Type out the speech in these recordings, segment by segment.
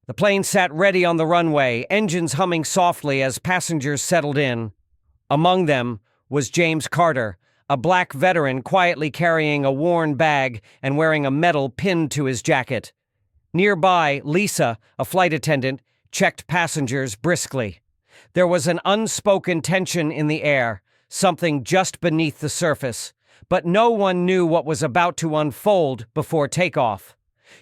The plane sat ready on the runway, engines humming softly as passengers settled in. Among them was James Carter, a black veteran quietly carrying a worn bag and wearing a medal pinned to his jacket. Nearby, Lisa, a flight attendant, checked passengers briskly. There was an unspoken tension in the air, something just beneath the surface, but no one knew what was about to unfold before takeoff.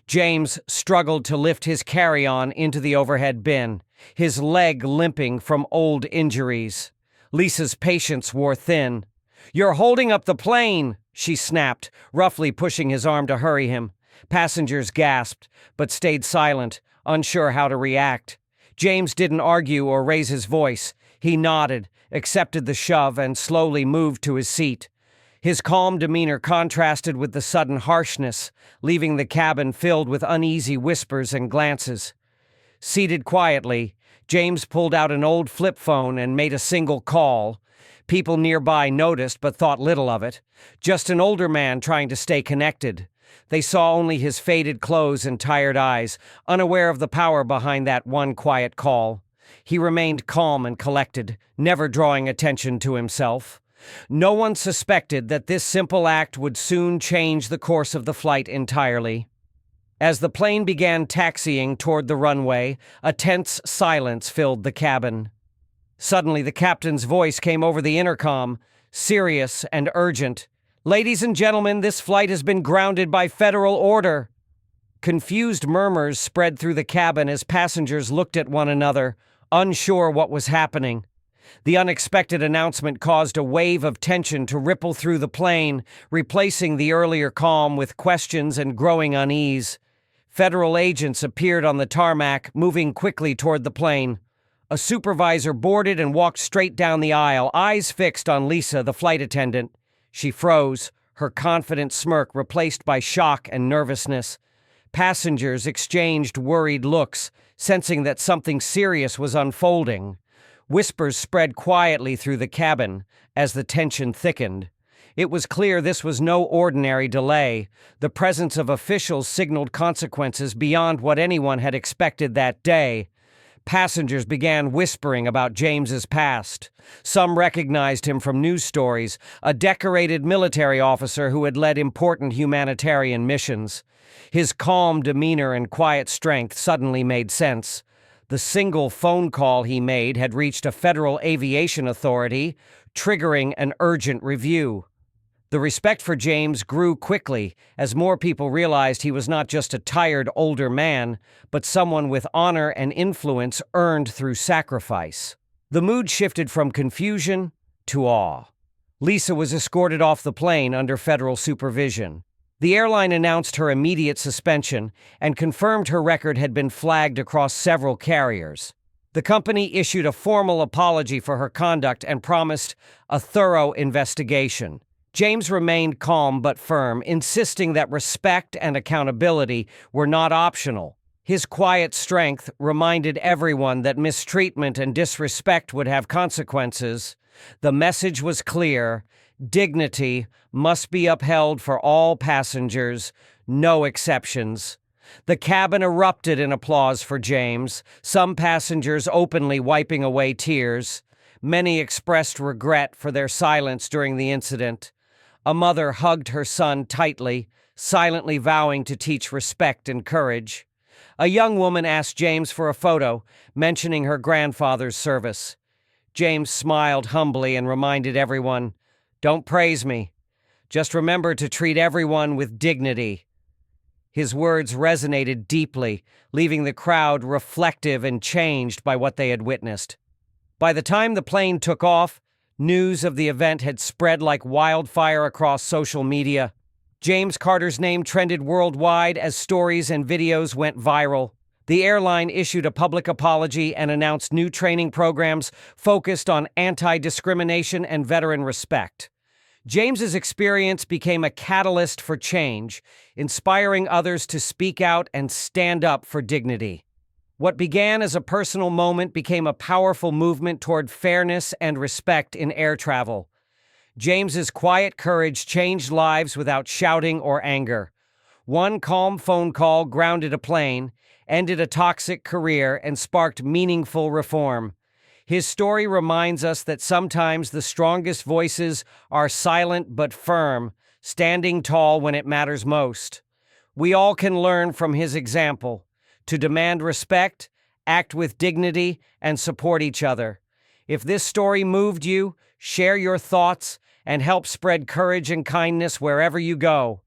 James struggled to lift his carry-on into the overhead bin, his leg limping from old injuries. Lisa's patience wore thin. "You're holding up the plane," she snapped, roughly pushing his arm to hurry him. Passengers gasped, but stayed silent, unsure how to react. James didn't argue or raise his voice. He nodded, accepted the shove, and slowly moved to his seat. His calm demeanor contrasted with the sudden harshness, leaving the cabin filled with uneasy whispers and glances. Seated quietly, James pulled out an old flip phone and made a single call. People nearby noticed but thought little of it. Just an older man trying to stay connected. They saw only his faded clothes and tired eyes, unaware of the power behind that one quiet call. He remained calm and collected, never drawing attention to himself. No one suspected that this simple act would soon change the course of the flight entirely. As the plane began taxiing toward the runway, a tense silence filled the cabin. Suddenly, the captain's voice came over the intercom, serious and urgent. "Ladies and gentlemen, this flight has been grounded by federal order." Confused murmurs spread through the cabin as passengers looked at one another, unsure what was happening. The unexpected announcement caused a wave of tension to ripple through the plane, replacing the earlier calm with questions and growing unease. Federal agents appeared on the tarmac, moving quickly toward the plane. A supervisor boarded and walked straight down the aisle, eyes fixed on Lisa, the flight attendant. She froze, her confident smirk replaced by shock and nervousness. Passengers exchanged worried looks, sensing that something serious was unfolding. Whispers spread quietly through the cabin as the tension thickened. It was clear this was no ordinary delay. The presence of officials signaled consequences beyond what anyone had expected that day. Passengers began whispering about James's past. Some recognized him from news stories, a decorated military officer who had led important humanitarian missions. His calm demeanor and quiet strength suddenly made sense. The single phone call he made had reached a federal aviation authority, triggering an urgent review. The respect for James grew quickly as more people realized he was not just a tired older man, but someone with honor and influence earned through sacrifice. The mood shifted from confusion to awe. Lisa was escorted off the plane under federal supervision. The airline announced her immediate suspension and confirmed her record had been flagged across several carriers. The company issued a formal apology for her conduct and promised a thorough investigation. James remained calm but firm, insisting that respect and accountability were not optional. His quiet strength reminded everyone that mistreatment and disrespect would have consequences. The message was clear: dignity must be upheld for all passengers, no exceptions. The cabin erupted in applause for James, some passengers openly wiping away tears. Many expressed regret for their silence during the incident. A mother hugged her son tightly, silently vowing to teach respect and courage. A young woman asked James for a photo, mentioning her grandfather's service. James smiled humbly and reminded everyone, "Don't praise me. Just remember to treat everyone with dignity." His words resonated deeply, leaving the crowd reflective and changed by what they had witnessed. By the time the plane took off, news of the event had spread like wildfire across social media. James Carter's name trended worldwide as stories and videos went viral. The airline issued a public apology and announced new training programs focused on anti-discrimination and veteran respect. James's experience became a catalyst for change, inspiring others to speak out and stand up for dignity. What began as a personal moment became a powerful movement toward fairness and respect in air travel. James's quiet courage changed lives without shouting or anger. One calm phone call grounded a plane, ended a toxic career, and sparked meaningful reform. His story reminds us that sometimes the strongest voices are silent but firm, standing tall when it matters most. We all can learn from his example to demand respect, act with dignity, and support each other. If this story moved you, share your thoughts and help spread courage and kindness wherever you go.